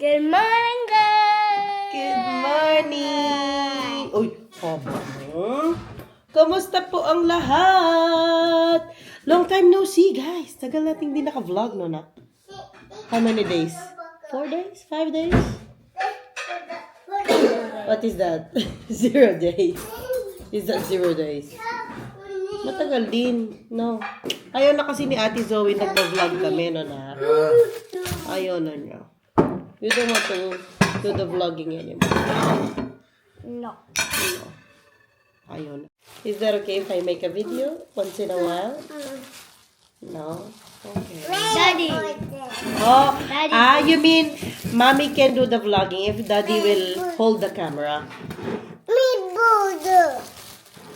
Good morning, guys! Good morning! Uy, haba mo. Kamusta po ang lahat? Long time no see, guys. Tagal nating di naka-vlog, no, na? How many days? 4 days? 5 days? What is that? 0 days. Is that 0 days? Matagal din, no? Ayaw na kasi ni Ate Zoe nagpa-vlog kami, no, na? Ayaw na niya. You don't want to do the vlogging anymore. No. No. Ayaw na. Is that okay if I make a video once in a while? No? Okay. Daddy! Oh, Daddy. you mean mommy can do the vlogging if daddy will hold the camera?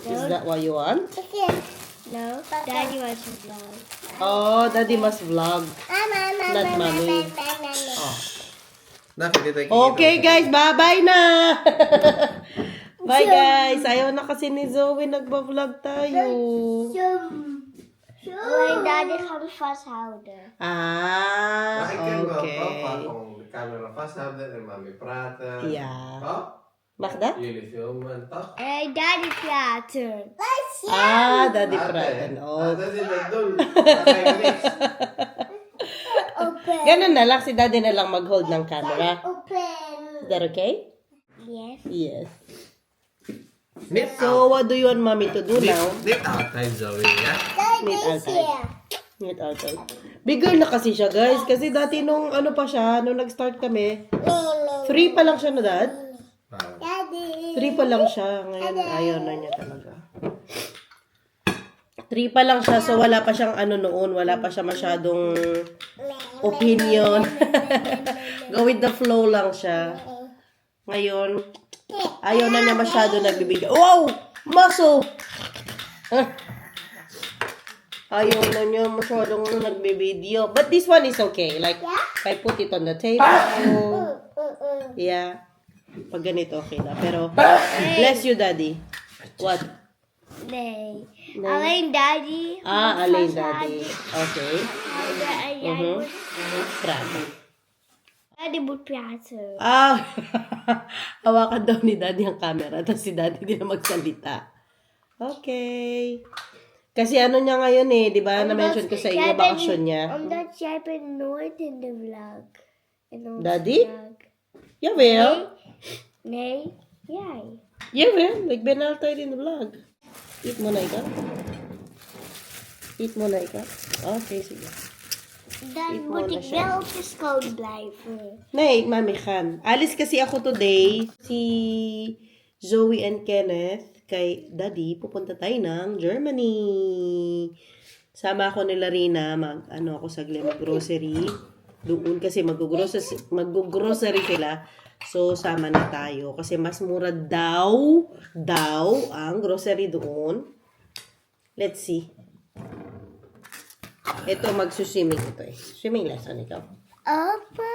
Is that what you want? No, Daddy wants to vlog. Oh, daddy must vlog. Not mommy. Oh. Okay guys, bye-bye na! Bye guys! Ayaw na kasi ni Zoe, nagba-vlog tayo. When Daddy comes vashouden. Ah, Maar ik ken wel okay. papa gewoon de camera vasthouden en mami praten. Ja. Toch? Mag dat? Jullie filmen, toch? Hey, Daddy praten. Ah, daddy Ate, praten. Oh. Ate is dat doen. Dan ga je niks. Ganun na lang, si daddy na lang mag-hold ng camera. Is that okay? Yes. Yes. Niet So, what do you want mommy to do now? Niet altijd zo weer, ja? Niet altijd. Niet altijd. Bigger na kasi siya, guys. Kasi dati nung ano pa siya, nung nag-start kami, 3 pa lang siya na, dad. Waarom? 3 pa lang siya. Ngayon, ayaw na niya talaga. 3 pa lang siya, so wala pa siyang ano noon, wala pa siya masyadong opinion. Go with the flow lang siya. Ngayon, ayaw na niya masyado nagbibigay. Wow! Maso! Ayaw na niya masyadong nagbibideo. But this one is okay. Like, I put it on the table. Yeah. Pag ganito, okay na. Pero, bless you, daddy. What? Nee. Alleen Daddy. Ah, moet alleen vasthouden. daddy. Okay. En jij moet... Praten. Daddy moet praten. Ah, hawakan daw ni daddy ang camera. Tapos si daddy din na magsalita. Okay. Kasi ano niya ngayon eh, di ba? Na-mention ko sa inyo, bakasyon niya. Omdat jij bent nooit in de vlog. In onze Daddy? vlog. Jawel. Nee, jij. Jawel. Ik ben altijd in de vlog. Eat mo na ikaw. Eat mo na ikaw. Okay, sige. Dan moet ik wel op de schoot blijven. Nee, mami gaan. Alis kasi ako today. Si Zoe and Kenneth kay Daddy, pupunta tayo ng Germany. Sama ako nila Rina, ako saglit, mag-grocery. Doon kasi mag-grocery sila. So, sama na tayo. Kasi mas mura daw ang grocery doon. Let's see. Ito, mag-swimming ito eh. Swimming lesson ikaw. Opa.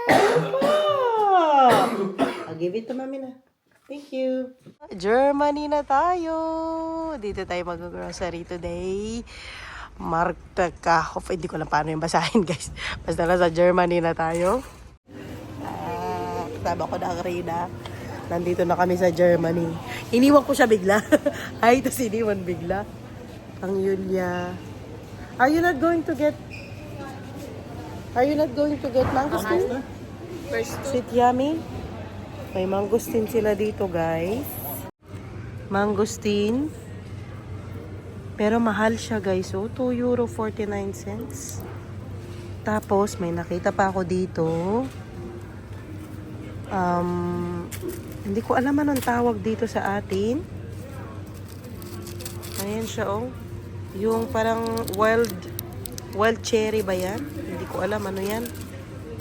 I'll give it to mami na. Thank you. Germany na tayo. Dito tayo mag-grocery today. Marktkauf. Hindi ko lang paano yung basahin, guys. Basta nasa Germany na tayo. Kasama ko na ang Reyna. Nandito na kami sa Germany. Iniwan ko siya bigla. Ay, tapos iniwan bigla. Ang Yulia. Are you not going to get mangosteen? Sweet yummy? May mangosteen sila dito, guys. Mangosteen. Pero mahal siya, guys. Oh, €2.49. Tapos, may nakita pa ako dito. Hindi ko alam anong tawag dito sa atin. Ayan siya, oh. Yung parang wild cherry ba yan? Hindi ko alam ano yan.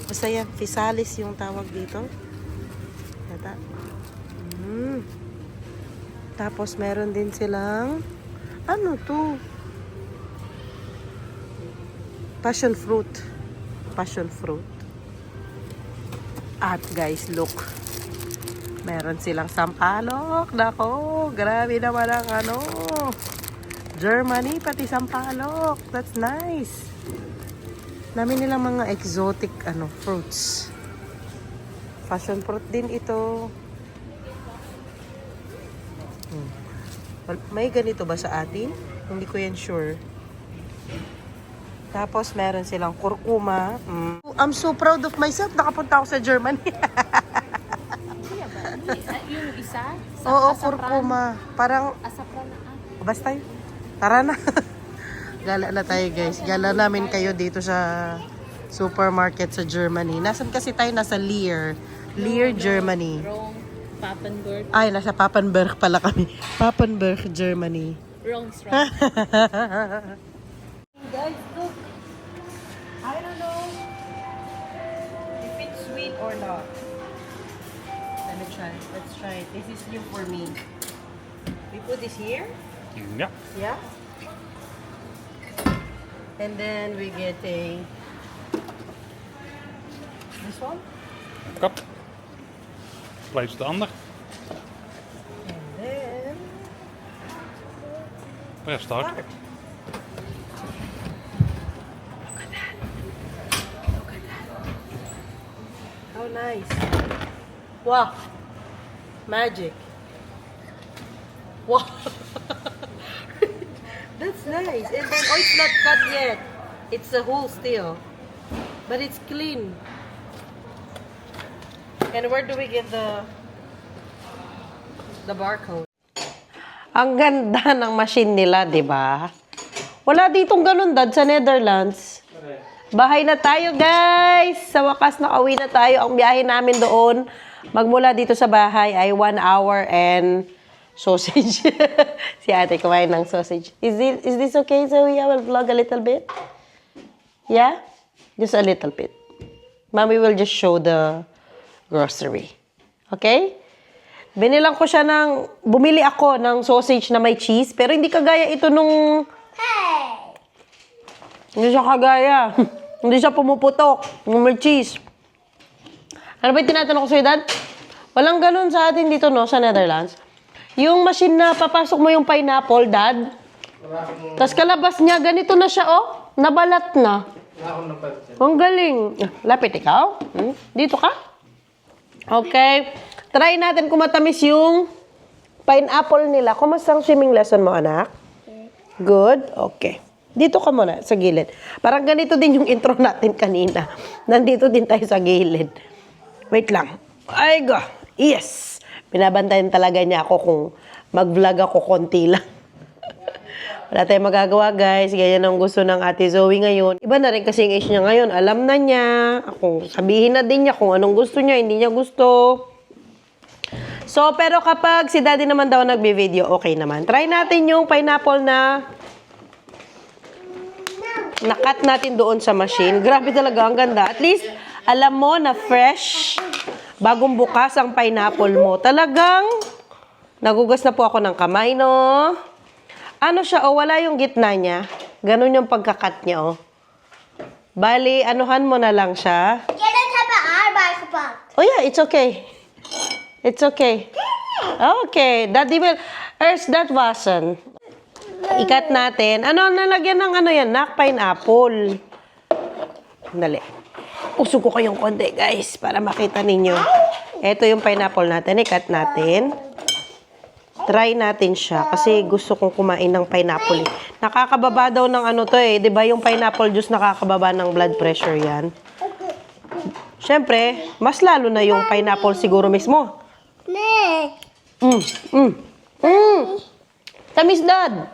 Basta yan, physalis yung tawag dito. Yata. Tapos meron din silang ano to? Passion fruit. At guys, look. Meron silang sampalok. Nako, grabe naman ang Germany, pati sampalok. That's nice. Dami nilang mga exotic fruits. Passion fruit din ito. May ganito ba sa atin? Hindi ko yan sure. Tapos, meron silang kurkuma. I'm so proud of myself. Nakapunta ako sa Germany. Yung isa? Oo, kurkuma. Parang, Asapran na. basta yun. Tara na. Gala na tayo, guys. Gala namin kayo dito sa supermarket sa Germany. Nasaan kasi tayo? Nasa Leer. Leer, Germany. Wrong. Papenburg. Ay, nasa Papenburg pala kami. Papenburg, Germany. Wrong is wrong. Guys, look. I don't know if it's sweet or not. Let me try. Let's try it. This is new for me. We put this here. Ja. Yeah. And then we get a this one. Kap. Blijft de ander. And then Press start. Look at that. Look at that. How nice. Wow. Magic. Wow. That's nice. And then, oh, it's not cut yet. It's a whole still. But it's clean. And where do we get the barcode? Ang ganda ng machine nila, di ba? Wala ditong ganun, Dad, sa Netherlands. Bahay na tayo, guys! Sa wakas, nakauwi na tayo. Ang biyahe namin doon, magmula dito sa bahay, ay 1 hour and sausage. Si ate kumain ng sausage. Is this okay, Zoe? I will vlog a little bit. Yeah? Just a little bit. Mommy will just show the grocery. Okay? Bumili ako ng sausage na may cheese, pero hindi kagaya ito nung... Hindi siya kagaya. Hindi siya pumuputok. Yung may cheese. Ano ba yung tinatanong ko sa'yo, Dad? Walang ganun sa atin dito, no? Sa Netherlands. Yung machine na papasok mo yung pineapple, Dad. Tapos kalabas niya, ganito na siya, oh. Nabalat na. Ang galing. Lapit ikaw. Dito ka? Okay. Try natin kung matamis yung pineapple nila. Kumusta ang swimming lesson mo, anak? Good? Okay. Dito ka muna, sa gilid. Parang ganito din yung intro natin kanina. Nandito din tayo sa gilid. Wait lang. Ay, go. Yes. Binabantayan talaga niya ako kung mag-vlog ako konti lang. Wala tayong magagawa, guys. Ganyan ang gusto ng Ate Zoe ngayon. Iba na rin kasi yung age niya ngayon. Alam na niya. Kung sabihin na din niya kung anong gusto niya, hindi niya gusto. So, pero kapag si Daddy naman daw nagbe-video, okay naman. Try natin yung pineapple na nakat natin doon sa machine. Grabe talaga, ang ganda. At least, alam mo na fresh, bagong bukas ang pineapple mo. Talagang, nagugas na po ako ng kamay, no? Ano siya, oh, wala yung gitna niya. Ganun yung pagkakat niya, oh. Bali, anuhan mo na lang siya. Oh yeah, it's okay. It's okay. Okay, Daddy will, where's that wasan? Ikat natin. Ano, nalagyan ng ano yan, nak, pineapple. Dali. Usog ko kayong konti, guys, para makita ninyo. Ito yung pineapple natin. Ikat natin. Try natin siya kasi gusto kong kumain ng pineapple. Nakakababa daw ng ano to eh. 'Di ba yung pineapple juice nakakababa ng blood pressure yan? Siyempre, mas lalo na yung pineapple siguro mismo. Tamis, Dad.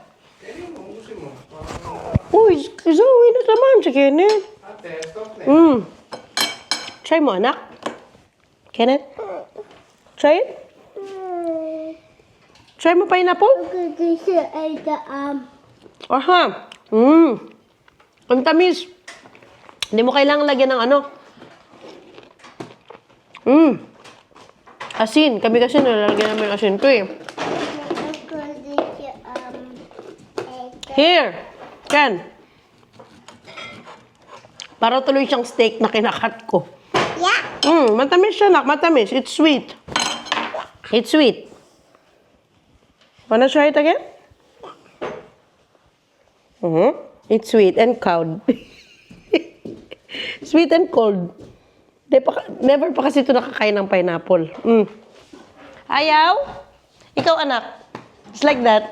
Uy, Zoe na naman si Kenneth. Try mo, anak. Kenneth? Try it? Try mo pineapple? Aha. Ang tamis. Hindi mo kailangan lagyan ng ano. Asin. Kami kasi nalalagyan namin asin ko eh. Here. Ken. Para tuloy siyang steak na kinakat ko. Yeah. Matamis siya, nak. Matamis. It's sweet. It's sweet. Wanna try it again? It's sweet and cold. Sweet and cold. Never pa kasi ito nakakain ng pineapple. Ayaw? Ikaw, anak. It's like that.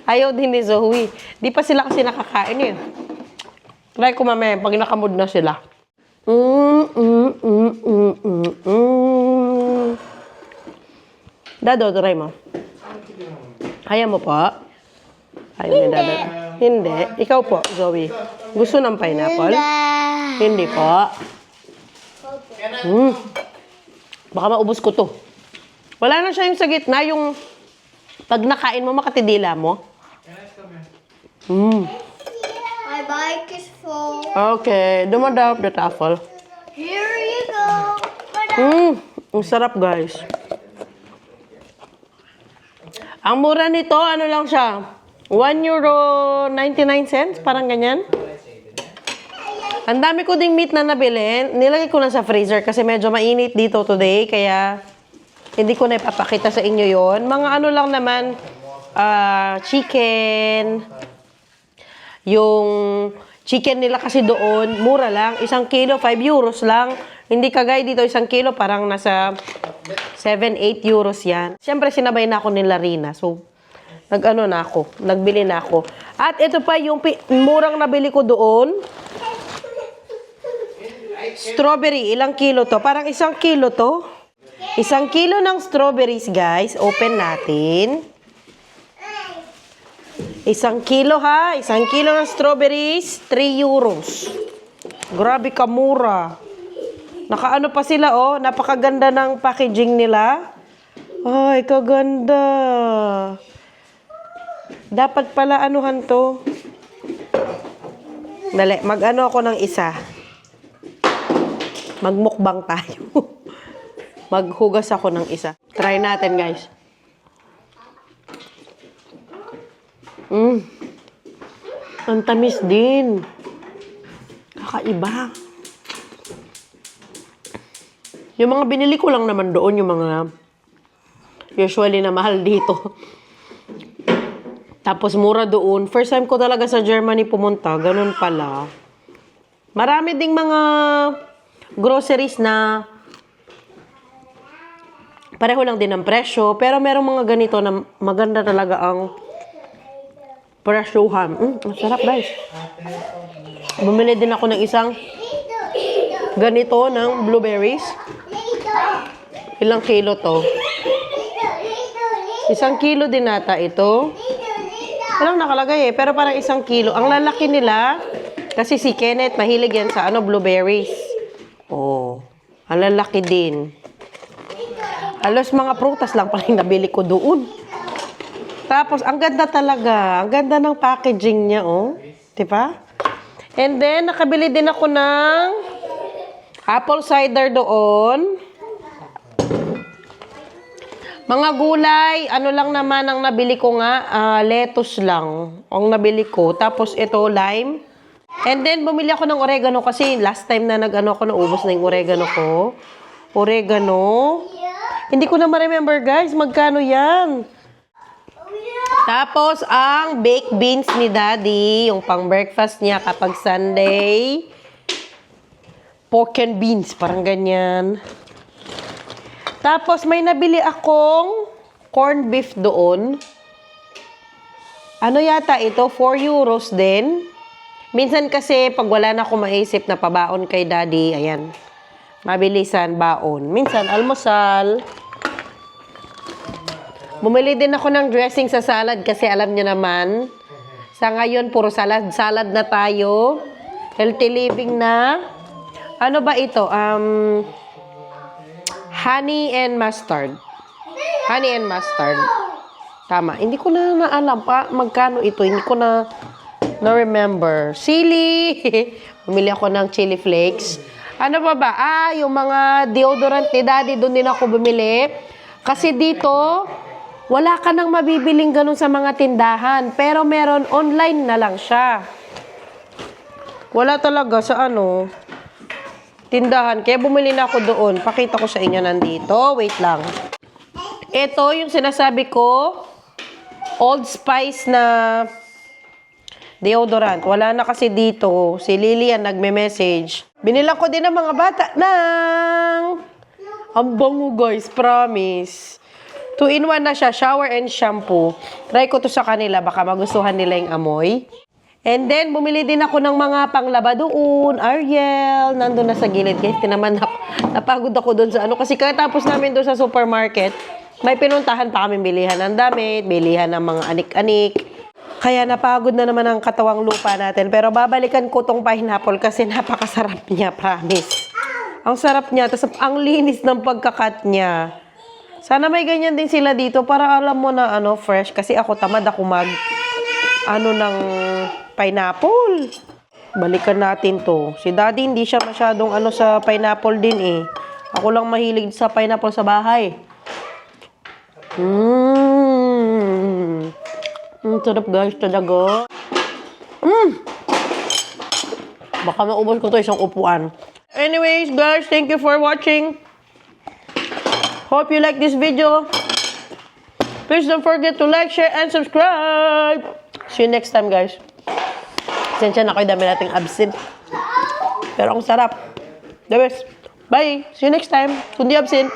Ayaw din ni Zoe. Di pa sila kasi nakakain eh. Try ko mamaya pag nakamood na sila. Dado, try mo. Ayaw mo po? Ayaw ni Dado. Hindi. Ikaw po, Zoe. Gusto ng pineapple? Hindi po. Baka maubos ko to. Wala na siya yung sa gitna, yung pag nakain mo, makatidila mo. My bike is full. Okay, dumadap the tafel. Here you go. Ang sarap, guys. Ang mura nito, ano lang siya? €1.99, parang ganyan. Ang dami ko ding meat na nabili. Nilagay ko na sa freezer kasi medyo mainit dito today. Kaya hindi ko na ipapakita sa inyo yon. Mga ano lang naman, chicken. Yung chicken nila kasi doon, mura lang. 1 kilo, €5 lang. Hindi kagaya dito, 1 kilo, parang nasa 7-8 euros yan. Siyempre, sinabay na ako nila Rina. So, nagbili na ako. At ito pa yung murang nabili ko doon. Strawberry, ilang kilo to? Parang 1 kilo to. 1 kilo ng strawberries, guys. Open natin. 1 kilo ha. 1 kilo ng strawberries, €3. Grabe kamura. Nakaano pa sila, oh. Napakaganda ng packaging nila. Ay, kaganda. Dapat pala anuhan to. Dali, mag-ano ako ng isa. Magmukbang tayo. Maghugas ako ng isa. Try natin, guys. Ang tamis din. Kakaiba. Yung mga binili ko lang naman doon, yung mga usually na mahal dito. Tapos mura doon. First time ko talaga sa Germany pumunta. Ganun pala. Marami ding mga groceries na pareho lang din ang presyo. Pero merong mga ganito na maganda talaga ang presyohan. Ang sarap, guys. Bumili din ako ng isang ganito ng blueberries. Ilang kilo to? 1 kilo din nata ito. Walang nakalagay eh, pero parang 1 kilo. Ang lalaki nila, kasi si Kenneth, mahilig yan sa blueberries. Oh, ang lalaki din. Halos mga prutas lang pala yung nabili ko doon. Tapos, ang ganda talaga. Ang ganda ng packaging niya, oh. Diba? And then, nakabili din ako ng apple cider doon. Mga gulay, ano lang naman ang nabili ko nga, lettuce lang ang nabili ko. Tapos ito, lime. And then, bumili ako ng oregano kasi last time na nag-ano ako, naubos na yung oregano ko. Oregano. Hindi ko na ma-remember, guys, magkano yan. Tapos, ang baked beans ni Daddy, yung pang-breakfast niya kapag Sunday. Pork and beans, parang ganyan. Tapos, may nabili akong corned beef doon. Ano yata ito? €4 din. Minsan kasi, pag wala na akong maisip na pabaon kay Daddy, ayan, mabilisan baon. Minsan, almusal. Bumili din ako ng dressing sa salad kasi alam niyo naman, sa ngayon, puro salad na tayo. Healthy living na. Ano ba ito? Honey and mustard. Honey and mustard. Tama. Hindi ko na naalam pa magkano ito. Hindi ko na remember. Chili. Bumili ako ng chili flakes. Ano pa ba? Yung mga deodorant ni Daddy, doon din ako bumili. Kasi dito, wala ka nang mabibiling ganun sa mga tindahan. Pero meron, online na lang siya. Wala talaga sa tindahan. Kaya bumili na ako doon. Pakita ko sa inyo nandito. Wait lang. Ito yung sinasabi ko. Old Spice na deodorant. Wala na kasi dito. Si Lilian nagme-message. Binilang ko din ng mga bata ng... Ang bango guys, promise. 2-in-1 na siya, shower and shampoo. Try ko to sa kanila, baka magustuhan nila yung amoy. And then, bumili din ako ng mga panglaba doon. Ariel, nandun na sa gilid. Guys, tinaman ako. Napagod ako doon sa ano. Kasi katapos namin doon sa supermarket, may pinuntahan pa kami bilihan ng damit, bilihan ng mga anik-anik. Kaya napagod na naman ang katawang lupa natin. Pero babalikan ko tong pineapple kasi napakasarap niya, promise. Ang sarap niya, tapos ang linis ng pagkakat niya. Sana may ganyan din sila dito para alam mo na ano, fresh. Kasi ako tamad ako ng pineapple. Balikan natin to. Si Daddy hindi siya masyadong sa pineapple din eh. Ako lang mahilig sa pineapple sa bahay. Sarap guys, talaga. Baka maubos ko to isang upuan. Anyways, guys, thank you for watching. Hope you like this video. Please don't forget to like, share, and subscribe. See you next time, guys. Sensya na kayo, dami nating absent. Pero ang sarap. The best. Bye. See you next time. Kundi absent.